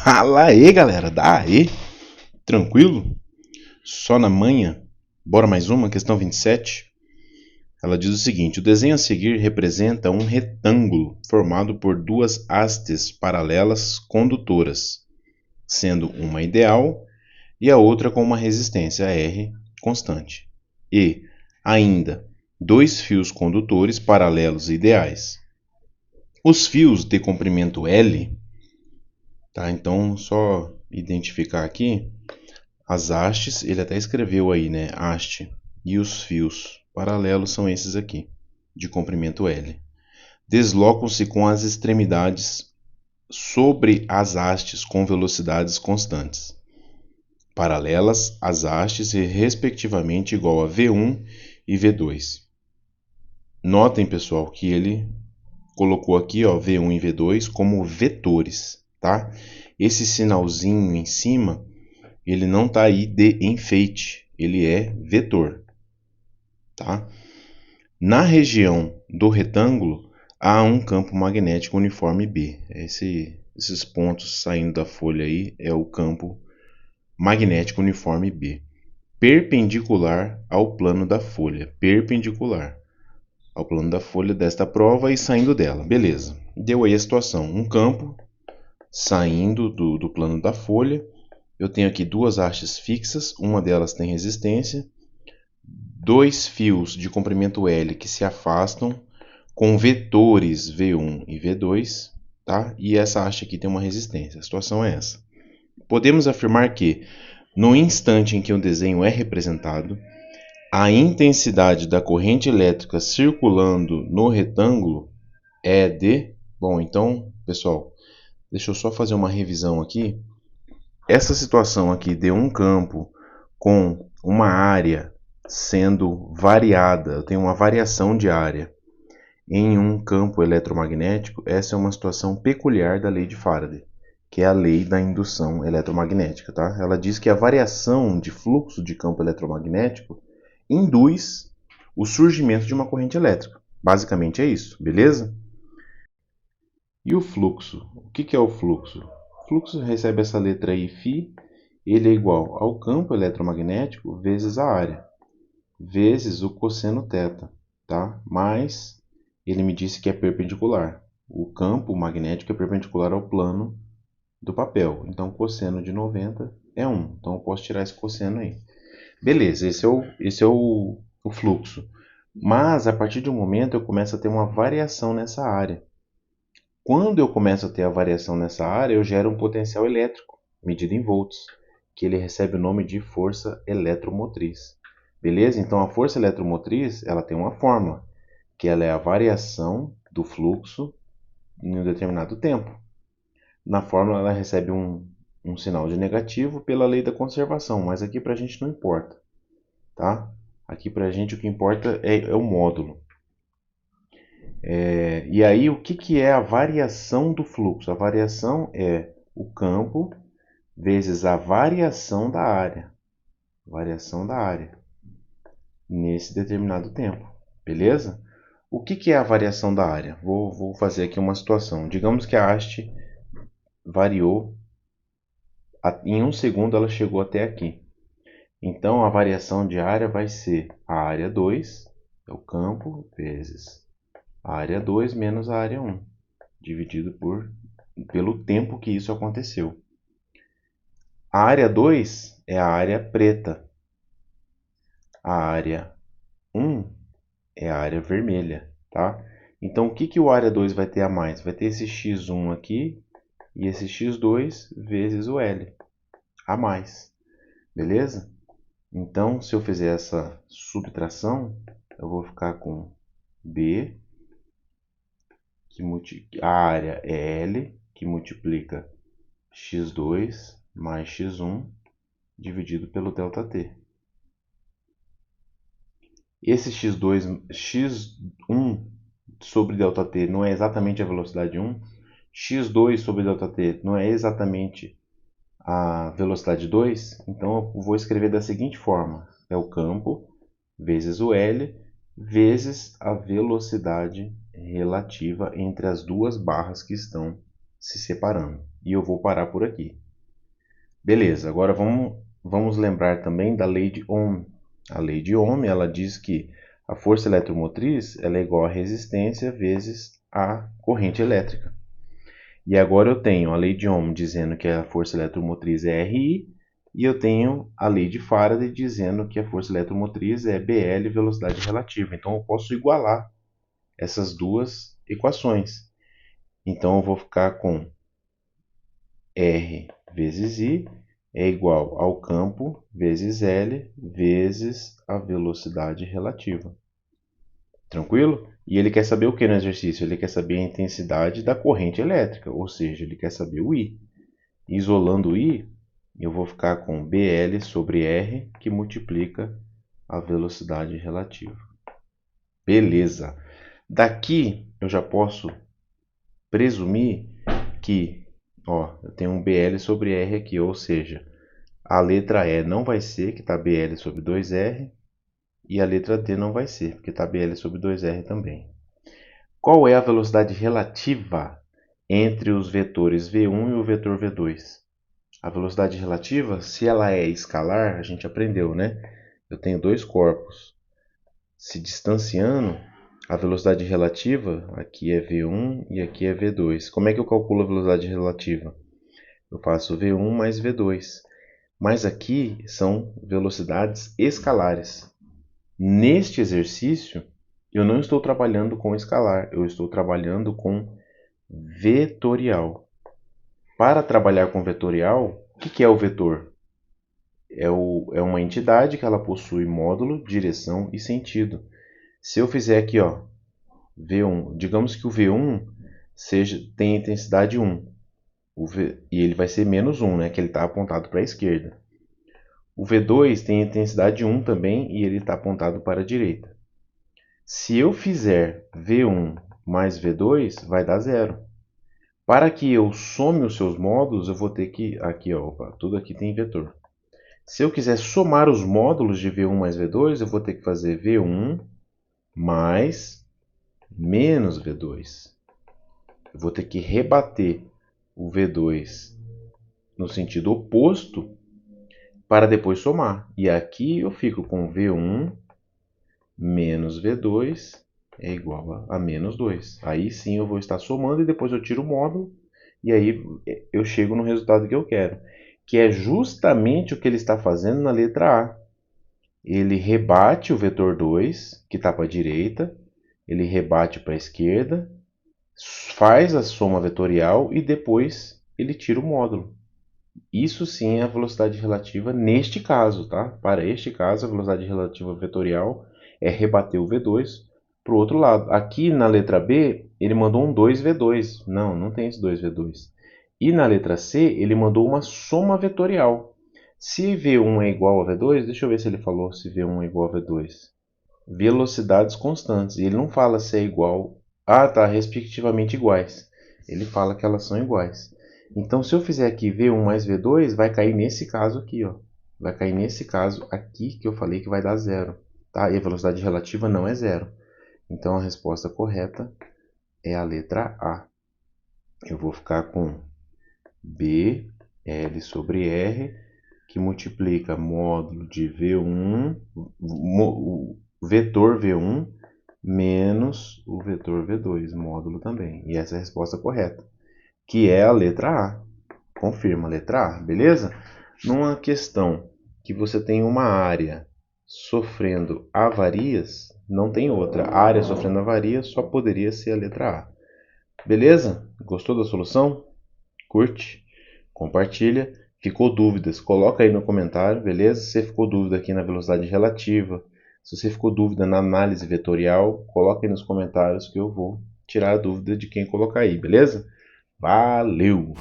Fala aí, galera. Daí, tranquilo? Só na manhã? Bora mais uma, questão 27. Ela diz o seguinte: o desenho a seguir representa um retângulo formado por duas hastes paralelas condutoras, sendo uma ideal e a outra com uma resistência R constante. E, ainda, dois fios condutores paralelos ideais. Os fios de comprimento L, tá? Então, só identificar aqui as hastes, ele até escreveu aí, né? Haste. E os fios paralelos são esses aqui, de comprimento L. Deslocam-se com as extremidades sobre as hastes com velocidades constantes, paralelas às hastes e respectivamente igual a V1 e V2. Notem, pessoal, que ele colocou aqui, ó, V1 e V2 como vetores, tá? Esse sinalzinho em cima, ele não está aí de enfeite, ele é vetor, tá? Na região do retângulo há um campo magnético uniforme B. Esses pontos saindo da folha aí é o campo magnético uniforme B, perpendicular ao plano da folha, perpendicular ao plano da folha desta prova e saindo dela. Beleza, deu aí a situação, um campo saindo do plano da folha. Eu tenho aqui duas hastes fixas, uma delas tem resistência, dois fios de comprimento L que se afastam com vetores V1 e V2, tá? E essa haste aqui tem uma resistência. A situação é essa. Podemos afirmar que, no instante em que o desenho é representado, a intensidade da corrente elétrica circulando no retângulo é de... Bom, então, pessoal, deixa eu só fazer uma revisão aqui. Essa situação aqui de um campo com uma área sendo variada, eu tenho uma variação de área em um campo eletromagnético, essa é uma situação peculiar da lei de Faraday, que é a lei da indução eletromagnética, tá? Ela diz que a variação de fluxo de campo eletromagnético induz o surgimento de uma corrente elétrica. Basicamente é isso, beleza? E o fluxo? O que é o fluxo? O fluxo recebe essa letra aí, φ, ele é igual ao campo eletromagnético vezes a área, vezes o cosseno θ, tá? Mas ele me disse que é perpendicular. O campo magnético é perpendicular ao plano do papel. Então, cosseno de 90 é 1. Então, eu posso tirar esse cosseno aí. Beleza, esse é o fluxo. Mas, a partir de um momento, eu começo a ter uma variação nessa área. Quando eu começo a ter a variação nessa área, eu gero um potencial elétrico, medido em volts, que ele recebe o nome de força eletromotriz. Beleza? Então, a força eletromotriz, ela tem uma fórmula, que ela é a variação do fluxo em um determinado tempo. Na fórmula, ela recebe um sinal de negativo pela lei da conservação, mas aqui para a gente não importa, tá? Aqui para a gente o que importa é o módulo. E aí, o que é a variação do fluxo? A variação é o campo vezes a variação da área. Variação da área nesse determinado tempo, beleza? O que é a variação da área? Vou fazer aqui uma situação. Digamos que a haste variou, em um segundo ela chegou até aqui. Então, a variação de área vai ser a área 2, é o campo, vezes a área 2 menos a área 1, dividido pelo tempo que isso aconteceu. A área 2 é a área preta. A área 1 é a área vermelha, tá? Então, o que o área 2 vai ter a mais? Vai ter esse x1 aqui e esse x2 vezes o L a mais, beleza? Então, se eu fizer essa subtração, eu vou ficar com B, a área é L, que multiplica x2 mais x1 dividido pelo ΔT. Esse x1 sobre ΔT não é exatamente a velocidade 1, x2 sobre ΔT não é exatamente a velocidade 2, então eu vou escrever da seguinte forma: é o campo vezes o L vezes a velocidade relativa entre as duas barras que estão se separando. E eu vou parar por aqui. Beleza, agora vamos lembrar também da lei de Ohm. A lei de Ohm, ela diz que a força eletromotriz ela é igual a resistência vezes a corrente elétrica. E agora eu tenho a lei de Ohm dizendo que a força eletromotriz é RI, e eu tenho a lei de Faraday dizendo que a força eletromotriz é BL, velocidade relativa. Então eu posso igualar essas duas equações. Então eu vou ficar com R vezes I é igual ao campo vezes L vezes a velocidade relativa. Tranquilo? E ele quer saber o que no exercício? Ele quer saber a intensidade da corrente elétrica, ou seja, ele quer saber o I. Isolando o I, eu vou ficar com BL sobre R, que multiplica a velocidade relativa. Beleza. Daqui eu já posso presumir que eu tenho um BL sobre R aqui, ou seja, a letra E não vai ser, que está BL sobre 2R, e a letra D não vai ser, porque está BL sobre 2R também. Qual é a velocidade relativa entre os vetores V1 e o vetor V2? A velocidade relativa, se ela é escalar, a gente aprendeu, né? Eu tenho dois corpos se distanciando, a velocidade relativa, aqui é V1 e aqui é V2. Como é que eu calculo a velocidade relativa? Eu faço V1 mais V2. Mas aqui são velocidades escalares. Neste exercício, eu não estou trabalhando com escalar, eu estou trabalhando com vetorial. Para trabalhar com vetorial, o que é o vetor? É uma entidade que ela possui módulo, direção e sentido. Se eu fizer aqui, V1, digamos que o V1 tem intensidade 1, e ele vai ser menos 1, né, que ele está apontado para a esquerda. O V2 tem intensidade 1 também e ele está apontado para a direita. Se eu fizer V1 mais V2, vai dar 0. Para que eu some os seus módulos, eu vou ter que... Aqui, tudo aqui tem vetor. Se eu quiser somar os módulos de V1 mais V2, eu vou ter que fazer V1 mais menos V2. Eu vou ter que rebater o V2 no sentido oposto para depois somar. E aqui eu fico com V1 menos V2 é igual a menos 2. Aí sim eu vou estar somando e depois eu tiro o módulo e aí eu chego no resultado que eu quero, que é justamente o que ele está fazendo na letra A. Ele rebate o vetor 2, que está para a direita, ele rebate para a esquerda, faz a soma vetorial e depois ele tira o módulo. Isso sim é a velocidade relativa neste caso, tá? Para este caso, a velocidade relativa vetorial é rebater o V2 para o outro lado. Aqui na letra B, ele mandou um 2V2. Não tem esse 2V2. E na letra C, ele mandou uma soma vetorial. Se V1 é igual a V2, deixa eu ver se ele falou se V1 é igual a V2. Velocidades constantes. E ele não fala se é igual. Respectivamente iguais. Ele fala que elas são iguais. Então, se eu fizer aqui V1 mais V2, vai cair nesse caso aqui, Vai cair nesse caso aqui que eu falei que vai dar 0. Tá? E a velocidade relativa não é 0. Então, a resposta correta é a letra A. Eu vou ficar com B, L sobre R, que multiplica módulo de V1, o vetor V1, menos o vetor V2, módulo também. E essa é a resposta correta, que é a letra A. Confirma a letra A, beleza? Numa questão que você tem uma área sofrendo avarias, não tem outra. A área sofrendo avarias só poderia ser a letra A. Beleza? Gostou da solução? Curte, compartilha. Ficou dúvidas? Coloca aí no comentário, beleza? Se você ficou dúvida aqui na velocidade relativa, se você ficou dúvida na análise vetorial, coloca aí nos comentários que eu vou tirar a dúvida de quem colocar aí, beleza? Valeu!